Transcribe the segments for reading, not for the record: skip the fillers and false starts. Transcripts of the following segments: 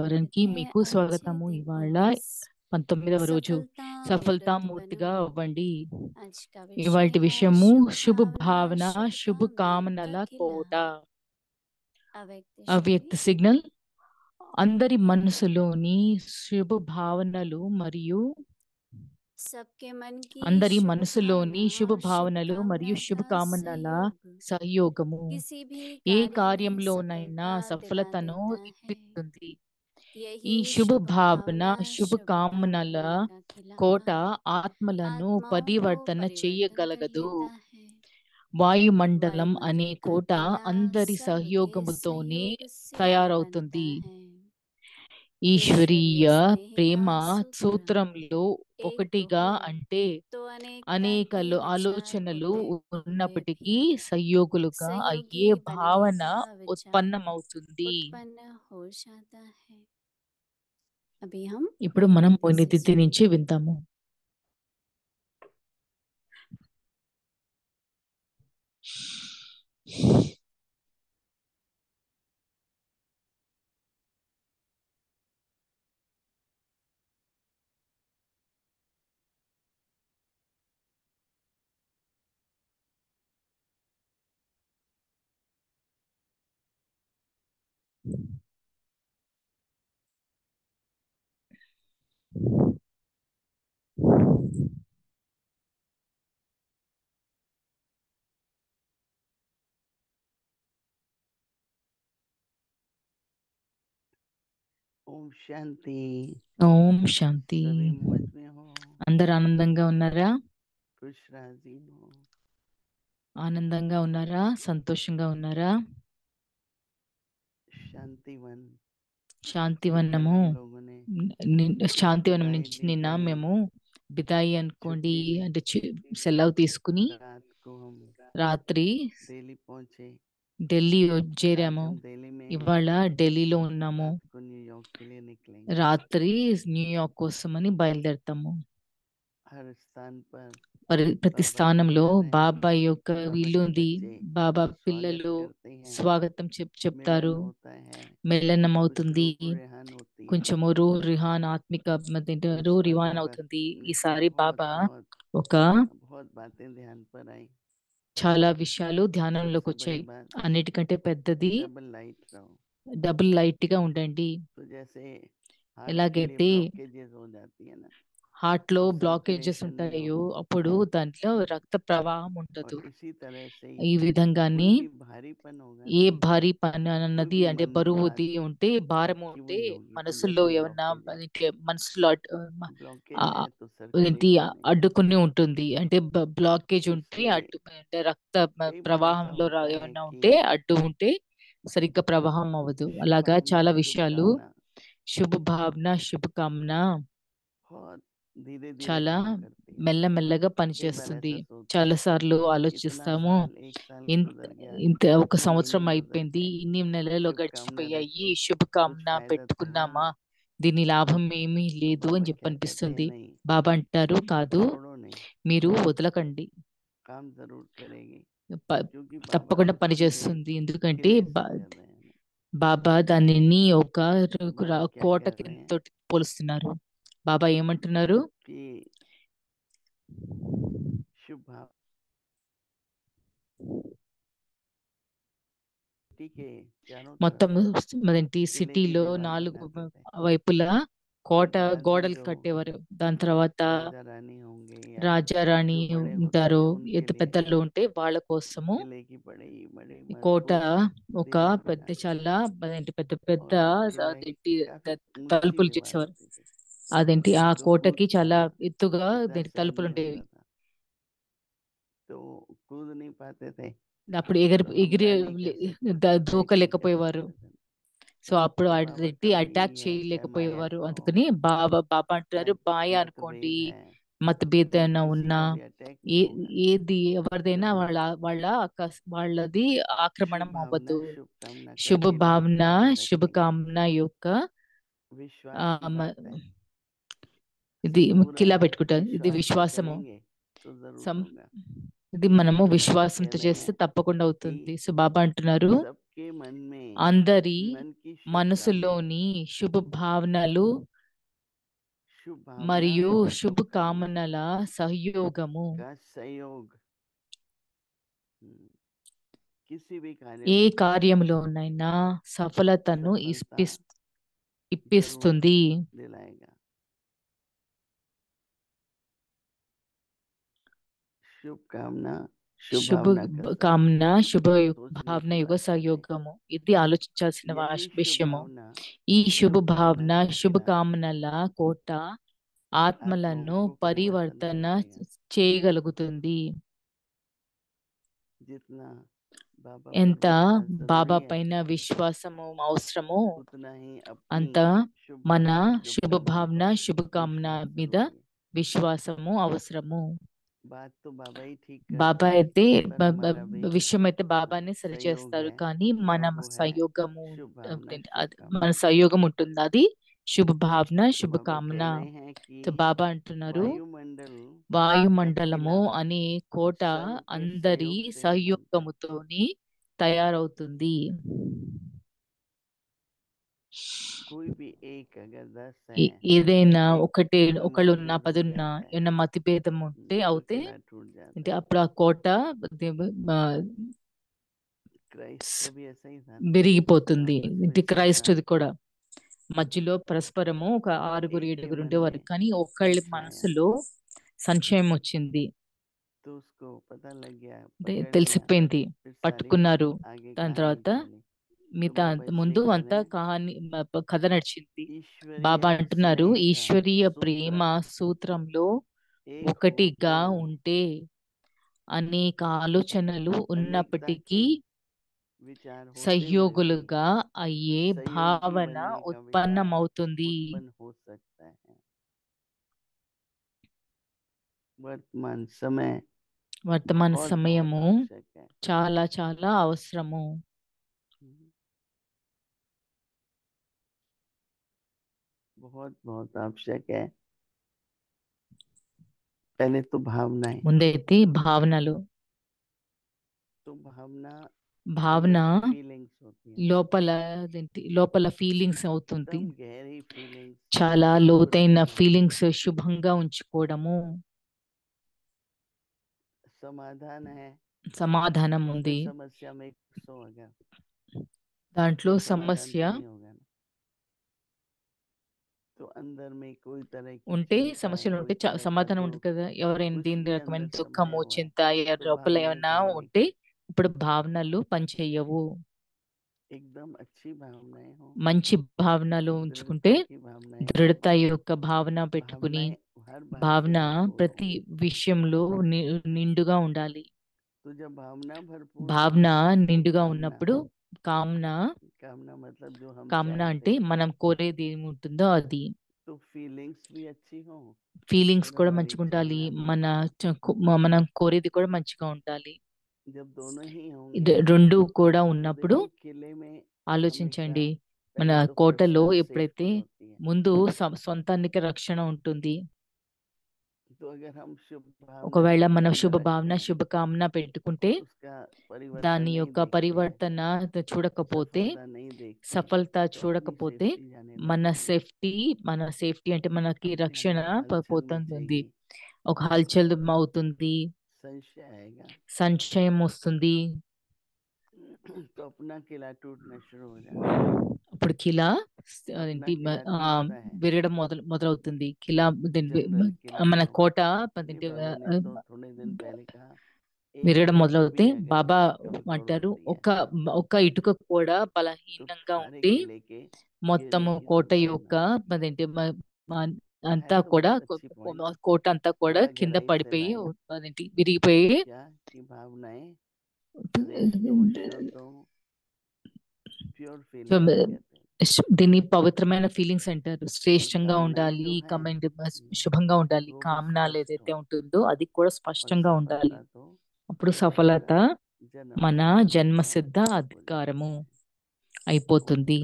వారానికి हैं మీకు अच्छे స్వాగతము. ఇవాళ दिवस 19వ రోజు सफलता मूर्त बनो। సఫలతామూర్తిగా అవ్వండి. आज का विषय ఇవాల్టి है విషయము शुभ శుభ भावना భావన शुभ శుభ कामना का కామనల किला। కోట. अव्यक्त అవ్యక్త शक्ति సిగ్నల్. అందరి మనసులోని శుభ భావనలు మరియు सबके मन की అందరి शुभ మనసులోని भावना శుభ और शुभ భావనలు మరియు कामना శుభ का కామనల सहयोग సహయోగము किसी भी ఏ कार्य में కార్యంలోనైనా सफलता दिला సఫలతను देता है। ఇప్పిస్తుంది. ఈ यही శుభ शुभ భావన भावना శుభ शुभ కామనల कामना का किला కోట ఆత్మలను आत्माओं को పరివర్తన परिवर्तन कर చెయ్యగలగదు. लेता है। వాయుమండలం అనే वायुमंडल का కోట किला అందరి सबके సహయోగముతోనే सहयोग से తయారవుతుంది. बनता है। ఈశ్వరీయ ईश्वरीय स्नेह ప్రేమ का सूत्र సూత్రంలో एक ఒకటిగా हो అంటే तो अनेकता అనేక के विचार ఆలోచనలు होते हुए ఉన్నప్పటికీ भी సహయోగులుగా सहयोगी అయ్యే बनने భావన का विचार ఉత్పన్నమవుతుంది. उत्पन्न हो जाता है। अभी हम ఇప్పుడు मोहिनी మనం दीदी से మొయినిదిద్ది నుంచి सुनेंगे। విందాము. ओम शांति। ఓం శాంతి. सभी मौज में हो, అందరు ఆనందంగా ఉన్నారా? खुश राजी हो। ఆనందంగా ఉన్నారా? సంతోషంగా ఉన్నారా? शांतिवन से कल శాంతివనము हम लोगों ने శాంతివనం विदाई నుంచి నిన్న लेकर మేము బిదాయి అనుకోండి छुट्टी అంటే लेकर సెలవు తీసుకుని रात को हम రాత్రి दिल्ली पहुंचे। ఢిల్లీ आज చేరాము. हम दिल्ली में हैं, ఇవాళ ఢిల్లీలో ఉన్నాము. रात को न्यूयॉर्क के लिए निकलेंगे। రాత్రి న్యూయార్క్ కోసమని బయలుదేరతాము. हर स्थान पर ప్రతి बाबा के స్థానంలో घर है, బాబా యొక్క बाबा ఇల్లు के ఉంది. बच्चे బాబా स्वागत పిల్లలు करते हैं, స్వాగతం చెప్తారు. मिलन होता है, మెల్లన్నం कुछ అవుతుంది. रूह रेहान होती है। కొంచెము రూ రిహాన్ ఆత్మిక इस రూ बार రిహాన్ बाबा అవుతుంది. ने ఈసారి बहुत బాబా बहुत ఒక बहुत बातें ध्यान पर आई। చాలా విషయాలు ధ్యానంలోకి सबसे बड़ी వచ్చాయి. बात, అన్నిటికంటే పెద్దది डबल लाइट रहो। డబుల్ లైట్ గా ఉండండి. तो जैसे हार्ट के लिए ఎలాగైతే ब्लॉकेजेस हो जाती है ना, హార్ట్ లో और బ్లాకేజెస్ सर्कुलेशन नहीं ఉంటాయో होती, అప్పుడు దాంట్లో రక్త ప్రవాహం ఉండదు. और इसी तरह से ఈ విధంగానే कोई भी भारीपन होगा ఏ ना, భారీ పని कोई అన్నది भी అంటే मन में బరువుది बात ఉంటే భారము अटकी ఉంటే हुई होगी, तो మనసులో जैसे ఏమన్నా ब्लॉकेज है, అంటే మనసులో ब्लॉकेज ఆ, है तो ఏంటి सर्कुलेशन नहीं। అడ్డుకుని ఉంటుంది. అంటే బ్లాకేజ్ ఉంటే इसलिए అడ్డు అంటే రక్త कई बार ऐसा ప్రవాహంలో होता है ఏమన్నా कि ఉంటే అడ్డు ఉంటే సరిగ్గా ప్రవాహం అవ్వదు. शुभ అలాగా भावना చాలా शुभ విషయాలు कामना శుభ భావన శుభకామన बहुत धीरे धीरे చాలా काम करती है। మెల్లమెల్లగా कई बार పనిచేస్తుంది. ऐसा सोचते చాలా हैं సార్లు इतना ఆలోచిస్తాము, साल एक साल ఇంత गुजर गया, ఇంత ఒక इतने సంవత్సరం महीने गुजर అయిపోయింది, गए, ఇన్ని నెలలు शुभकामना గడిచిపోయాయి, रखी, कुछ శుభకామన फायदा था పెట్టుకున్నామా, नहीं। దీని లాభం ఏమీ तो లేదు बाबा అని చెప్పి कहते थे అనిపిస్తుంది. नहीं, బాబా అంటారు, కాదు, छोड़ो नहीं, మీరు వదలకండి, काम जरूर करेगी, ప- क्योंकि बाबा తప్పకుండా उसको एक పనిచేస్తుంది. ఎందుకంటే किले से कर रहे हैं ना। బాబా దానిని ఒక तो बाबा क्या కోట कह रहे हैं తోటి పోలుస్తున్నారు. బాబా ఏమంటున్నారు? कि शुभ भाव के चारों మొత్తం तरफ అదేంటి किले की సిటీలో दीवार 4 बनाते थे। వైపులా కోట बाद में గోడలు जो కట్టేవారు. దాని తర్వాత राजा रानी होंगे या రాజారాణి जो बड़े होते ఉంటారు, हैं उनके ఎంత लिए పెద్దలు ఉంటే వాళ్ళ కోసము किले की बड़ी बड़ी ఈ కోట मजबूत ఒక दीवार పెద్ద बनाते थे, చాలా అదేంటి పెద్ద పెద్ద और वो किले అదేంటి काफी ऊंची తలుపులు दीवार చేసేవారు. होती थी। అదేంటి ఆ जो కోటకి कूदकर చాలా ఎత్తుగా सीधा దానికి शहर తలుపులు में ఉండేవి. होता था, तो कूद नहीं पाते थे, అప్పుడు तो ఎగిరి हमला नहीं कर सकते थे, अटैक नहीं कर దూకలేకపోయేవారు. सकते थे। సో అప్పుడు तो बाबा అదేంటి कभी అటాక్ चाहे माया చేయలేకపోయేవారు. कहो, అందుకని బాబా బాబా అంటున్నారు, चाहे మాయ అనుకోండి, मतभेद है, మతభేద तो అయినా किसी ఉన్నా, का भी अटैक ఏ नहीं होगा ఏది ఎవరిదైనా जब వాళ్ళ వాళ్ళ వాళ్ళది शुभ ఆక్రమణం भावना అవ్వదు. शुभ कामना का శుభ किला భావన बना के रखेंगे। శుభకామన యొక్క विश्वास ఆ, की మ- बात है, ఇది पूरा కిలా పెట్టుకుంటారు. ఇది विश्वास से విశ్వాసము. करेंगे तो जरूर సం होगा। ఇది మనము तो बाबा कह విశ్వాసంతో रहे చేస్తే हैं తప్పకుండా कि అవుతుంది. సో బాబా అంటున్నారు, सबके मन में అందరి मन की शुभ మనసులోని శుభ భావనలు शुभ भावना మరియు और శుభ शुभ कामना కామనల సహయోగము का सहयोग किसी भी कार्य ఏ में కార్యంలోనైనా సఫలతను सफलता जरूर ఇప్పిస్తుంది. दिलाएगा। शुभ कामना शुभ శుభ भावना का सहयोग కామన శుభ सोचने భావన की యుగ बात है। సహయోగము. ఇది ఆలోచించాల్సిన यही शुभ విషయము. भावना ఈ శుభ शुभ భావన कामना की శుభ किरण కామనల కోట ఆత్మలను आत्माओं को परिवर्तन పరివర్తన करेगा। చేయగలుగుతుంది. जितना बाबा पर ఎంత विश्वास బాబా जरूरी है పైన విశ్వాసము అవసరమో उतना ही అంత अपनी शुभ మన भावना शुभ శుభ कामना భావన पर శుభ కామన विश्वास మీద जरूरी है। విశ్వాసము అవసరము. बात तो बाबा ही ठीक బాబా करते हैं అయితే पर हमारा भी విషయం అయితే బాబానే సరి सहयोग చేస్తారు, है కానీ మన और वो है సహయోగము शुभ भावना शुभ మన कामना। సహయోగం ఉంటుంది. అది శుభ భావన तो శుభ बाबा కామన. कह रहे हैं సో कि బాబా అంటున్నారు, वायुमंडल का వాయుమండలము किला అనే కోట सबके అందరి सहयोग से ही बनता है। సహయోగముతోని తయారవుతుంది. कोई भी एक अगर 10 ఏదైనా है, एक ఒకటి का ఒకళ్ళున్నా मतभेद हो పదున్నా जाता है ఏమన్నా మతిభేదం ఉంటే तो అవుతే किला टूट जाता అంటే है। అప్పుడు ఆ కోట क्राइस्ट का भी ऐसा ही था ना, విరిగిపోతుంది. आपस में ఇంటి 6 క్రైస్తది కూడా మధ్యలో పరస్పరము ఒక 6 एक 7 के मन ఉండేవారు, में కానీ ఒకళ్ళ संशय आया మనసులో సంశయం వచ్చింది. तो उसको पता लग गया, అంటే पकड़ लिया, తెలిసిపోయింది, फिर सारी పట్టుకున్నారు. आगे దాని कहानी తర్వాత चली। तो మిగతా बाबा ముందు इसलिए कह అంతా रहे हैं కహాని కథ నడిచింది. ईश्वरीय బాబా అంటున్నారు, स्नेह का ఈశ్వరీయ ప్రేమ सूत्र సూత్రంలో एक हो ఒకటిగా तो ఉంటే అనేక ఆలోచనలు अनेकता ఉన్నప్పటికీ के विचार होते हुए भी సహయోగులుగా అయ్యే सहयोगी భావన बनने का विचार ఉత్పన్నమవుతుంది. उत्पन्न हो सकता है। वर्तमान समय వర్తమాన बहुत बहुत సమయము आवश्यक है। చాలా చాలా అవసరము. बहुत बहुत आवश्यक है। पहले तो भावनाएं, ముందైతే భావనలు. तो भावना భావన अंदर की फीलिंग्स होती है, లోపల ఫీలింగ్స్ అవుతుంది. एकदम गहरी फीलिंग्स, చాలా शुभ లోతైన रखना, ఫీలింగ్స్ శుభంగా ఉంచుకోవడము. समाधान है। సమాధానం जैसे ఉంది, समस्या में 100 अगर దాంట్లో तो समाधान సమస్య तो नहीं होगा ना। तो अंदर में कोई तरह की ఉంటే चिंता, సమస్యలు ఉంటే कोई तरह का సమాధానం दुख, ఉంటుంది కదా. ఎవరైనా कुछ దీని भी రకమైన अंदर దుఃఖము समाया हुआ है చింత तो లోపల भावनाएं ఏమైనా काम नहीं ఉంటే करती। ఇప్పుడు భావనలు పనిచేయవు. एकदम अच्छी भावनाएं हो, మంచి భావనలు ఉంచుకుంటే दृढ़ता की भावनाएं हो। దృఢత యొక్క భావన పెట్టుకుని भावनाएं हर बात భావన से भरपूर हो। ప్రతి విషయంలో నిండుగా ఉండాలి. तो जब भावना भरपूर భావన हो तो నిండుగా कामना, ఉన్నప్పుడు కామన कामना मतलब जो हम కామన चाहते అంటే हैं, మనం కోరేది ఏముంటుందో అది. तो फीलिंग्स भी अच्छी हो, ఫీలింగ్స్ फिर కూడా हमारी మంచిగా इच्छा ఉండాలి, विधान भी మన अच्छी हो। మనం కోరేది కూడా మంచిగా ఉండాలి. जब दोनों ही होंगे రెండు కూడా तो ఉన్నప్పుడు देखिए किले में हमेशा ఆలోచించండి, మన पहले तो కోటలో पर्सनल ఎప్పుడైతే सेफ्टी होती है। ముందు సొంతానికి రక్షణ ఉంటుంది. तो अगर हम शुभ भावना ఒకవేళ शुभ మనం कामना శుభ रखते భావన हैं శుభ కామన పెట్టుకుంటే और उसका परिवर्तन దాని नहीं యొక్క देखते, పరివర్తన చూడకపోతే, सफलता नहीं देखते, సఫలత तो अपनी చూడకపోతే सेफ्टी जाने మన लगेगी, సేఫ్టీ అంటే మనకి अपने రక్షణ अंदर हलचल పోతుంది. मचेगी, ఒక హల్చల్ అవుతుంది, संशय आएगा, సంశయం వస్తుంది. तो अपना किला टूटना शुरू हो जाता है। అప్పుడు కిలా अपना ఏంటి किला टूटता है, విరగడం మొదలవుతుంది. కిలా जनरल किला మన जो కోట ये बाबा ने तो थोड़े दिन पहले कहा, एक విరగడం ईंट మొదలవుతే भी अगर బాబా कमजोर అంటారు, होती है ఒక ఇటుక కూడా तो బలహీనంగా सारे ఉండి किले के गिर మొత్తము जाएगी కోట యొక్క संभावना। అదేంటి है అంతా तो కూడా बहुत अच्छी पॉइंट, కోట అంతా కూడా थोड़ा కింద गहराई से పడిపోయి लाए। అదేంటి విరిగిపోయి क्या कि भावनाएं श्रेष्ठ हो, शुद्ध हो, प्योर సో फीलिंग्स कहते हैं। దీన్ని పవిత్రమైన ఫీలింగ్స్ అంటారు. और శ్రేష్టంగా कामनाएं ఉండాలి, जो हैं కమెంట్ శుభంగా ఉండాలి. वो भी కామనాలు स्पष्ट ఏదైతే हो, ఉంటుందో అది కూడా और స్పష్టంగా ఉండాలి. सफलता तो అప్పుడు हमारा సఫలత जन्म మన सिद्ध अधिकार జన్మసిద్ధ हो जाता అధికారము है। అయిపోతుంది.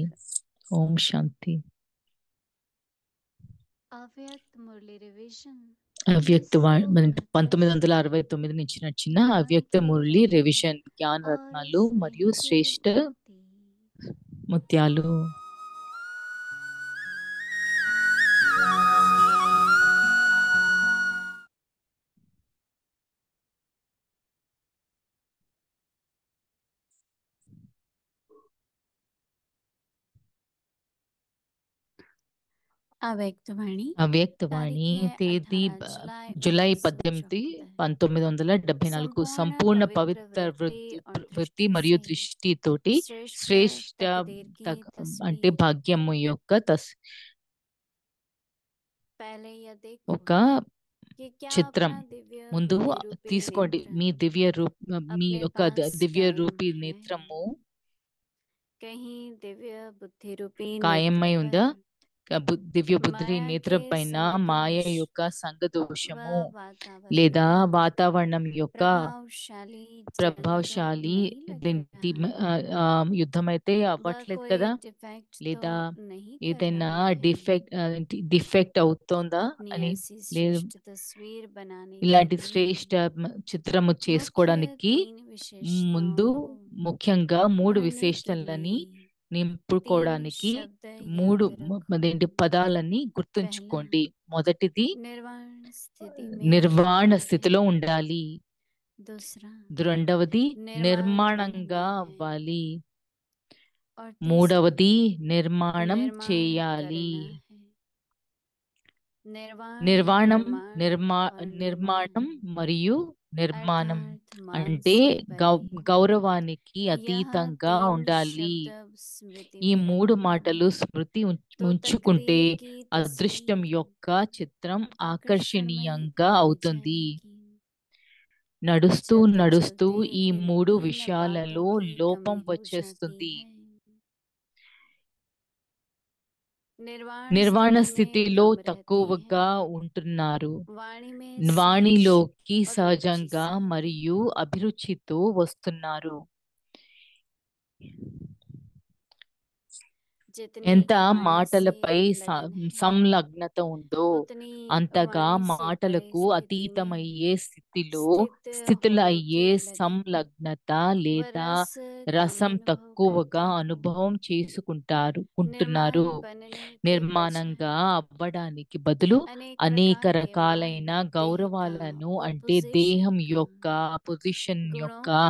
ओम ఓం శాంతి. अव्यक्त मुरली रिवीजन అవ్యక్త श्लोक 1969 నుంచి నచ్చిన అవ్యక్త మురళి రివిజన్ జ్ఞాన और రత్నాలు మరియు श्रेष्ठ శ్రేష్ట मोती ముత్యాలు. अव्यक्तवाणी तारीख అవ్యక్తవాణి है తేదీ 18 జులై जुलाई 18, 1974 1974 संपूर्ण సంపూర్ణ पवित्र పవిత్ర वृत्ति और వృత్తి दृष्टि మరియు से దృష్టితోటి श्रेष्ठ శ్రేష్ట तकदीर की అంటే तस्वीर భాగ్యము యొక్క पहले यह देखो ఒక कि क्या చిత్రం अपना दिव्य ముందు बुद्धि रूपी తీసుకోండి. नेत्र మీ మీ अपने యొక్క पास దివ్య कायम రూపీ है। నేత్రము कहीं दिव्य बुद्धि रूपी కాయమై नेत्र ఉందా? पर దివ్య బుద్ధి माया నేత్ర के పైన మాయ संगदोष యొక్క సంగదోషము व वातावरण లేదా का వాతావరణం యొక్క प्रभावशाली जंग ప్రభావశాలి नहीं लग దీనికి रहा। యుద్ధం అయితే वह అవ్వట్లేదు कोई కదా, डिफेक्ट तो లేదా नहीं कर ఏదైనా रहा है। డిఫెక్ట్ అవుతోందా अपनी అని ऐसी లేదు. श्रेष्ठ तस्वीर बनाने के ఇలాంటి लिए శ్రేష్ట చిత్రము मुख्य చేసుకోవడానికి 3 विशेषताओं ముందు को ముఖ్యంగా 3 भरने के విశేషతలని लिए 3 నింపుకోవడానికి शब्द 3 याद रखो। పదాలని पहला గుర్తుంచుకోండి. మొదటిది निर्वाण स्थिति में నిర్వాణ रहना స్థితిలో है। ఉండాలి. दूसरा రెండవది निर्वाण నిర్మాణంగా बनना है। అవ్వాలి. और तीसरा మూడవది నిర్మాణం निर्माण చేయాలి. करना है। निर्वाण నిర్వాణం निर्माण और నిర్మాణం निर्माण మరియు నిర్మాణం अर्थात मान అంటే से परे। గౌరవానికి यह అతీతంగా 3 ఉండాలి. शब्द स्मृति ఈ में 3 रखो మాటలు స్మృతి तो ఉంచుకుంటే तकदीर की అదృష్టం तस्वीर యొక్క చిత్రం आकर्षणमयी ఆకర్షణీయంగా बन అవుతుంది. जाएगी। నడుస్తూ चलते నడుస్తూ चलते ఈ इन 3 तीन విషయాలలో बातों की లోపం कमी हो వచ్చేస్తుంది. जाती है। निर्वाण నిర్వాణ स्थिति में స్థితిలో कम रहते తక్కువగా हैं। ఉంటున్నారు. वाणी में వాణిలోకి सहज और रुचि సహజంగా से మరియు అభిరుచితో వస్తున్నారు. जितनी ఎంత वाणी से మాటలపై लगन है సంలగ్నత ఉందో उतनी అంతగా वाणी से परे మాటలకు स्थिति में అతీతమయ్యే స్థితిలో स्थित होने की అయ్యే लगन సంలగ్నత व లేదా रस कम రసం अनुभव తక్కువగా करते हैं। అనుభవం निर्माण కుంటున్నారు. बनने के నిర్మాణంగా बजाय అవ్వడానికి బదులు अनेक అనేక प्रकार के రకాలైన मान, देह का గౌరవాలను व అంటే पोजीशन దేహం का, యొక్క పొజిషన్ गुणों యొక్క का,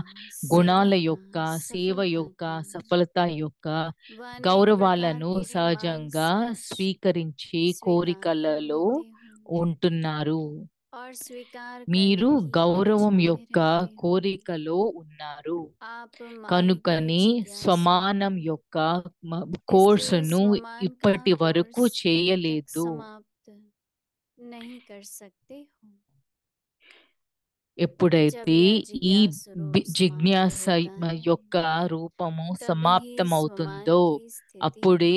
గుణాల सेवा యొక్క का, సేవ सफलता యొక్క का సఫలత యొక్క व अनेक प्रकार గౌరవాలను के मान సహజంగా सहज స్వీకరించి स्वीकार कर కోరికలలో लेते हो ఉంటున్నారు. और स्वीकार మీరు करने की గౌరవం इच्छा में యొక్క रहते हो। కోరికలో ఉన్నారు. आप मान के కనుకని जिज्ञासु స్వమానం యొక్క इसलिए కోర్సును स्वमान का ఇప్పటి వరకు कोर्स अभी तक చేయలేదు. समाप्त नहीं कर सकते हो। जब ఎప్పుడైతే यह ఈ जिज्ञासु रूप समाप्त జిజ్ఞాస होता है యొక్క రూపము तभी ही సమాప్తమవుతుందో स्वमान की स्थिति అప్పుడే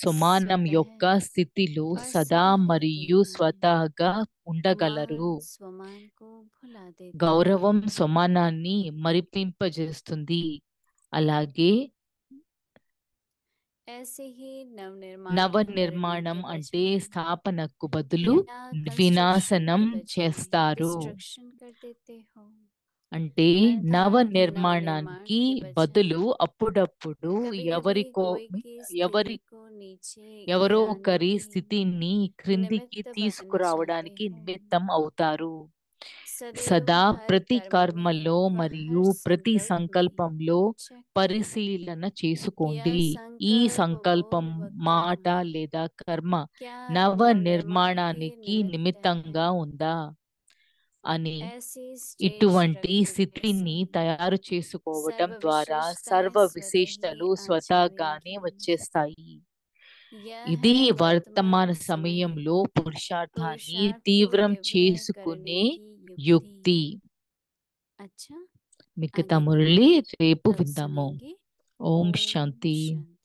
సమానం स्वतः యొక్క స్థితిలో और సదా सदा रहते మరియు हैं। స్వతహాగా ఉండగలరు. मान स्वमान को भुला देता గౌరవం है। సమానాన్ని మరిపింపజేస్తుంది. అలాగే ऐसे ही नवनिर्माण నవ करने నిర్మాణం के అంటే बजाय స్థాపనకు బదులు या कंस्ट्रक्शन వినాశనం के बजाय చేస్తారు. डिस्ट्रक्शन कर देते हो। అంటే నవ अर्थात नवनिर्माण నిర్మాణానికి के बजाय బదులు అప్పుడప్పుడు कभी कभी ఎవరికో कोई की ఎవరి स्थिति को नीचे ఎవరో गिराने ఒకరి के స్థితిని క్రిందికి निमित्त बन తీసుకురావడానికి जाते हो। నిమిత్తం అవుతారు. सदैव సదా हर ప్రతి कर्म కర్మలో में व మరియు हर ప్రతి संकल्प में సంకల్పంలో check పరిశీలన कि చేసుకోండి. यह ఈ संकल्प సంకల్పం बोल व మాట कर्म లేదా కర్మ क्या నవ नवनिर्माण के నిర్మాణానికి निमित्त है। నిమిత్తంగా ఉందా అని ऐसी स्टेज ఇటువంటి रखने స్థితిని से తయారు చేసుకోవటం सर्व ద్వారా विशेषताएं సర్వ स्वतः విశేషతలు ही आ స్వతహాగానే जाएंगी। వచ్చేస్తాయి. यह ఇది है వర్తమాన वर्तमान समय సమయంలో పురుషార్థాన్ని पुरुषार्थ को తీవ్రం दिव्य చేసుకునే करने की యుక్తి. अच्छा మిగతా आगे మురళి రేపు कल విందాము. सुनेंगे। ఓం ओम శాంతి. शांति।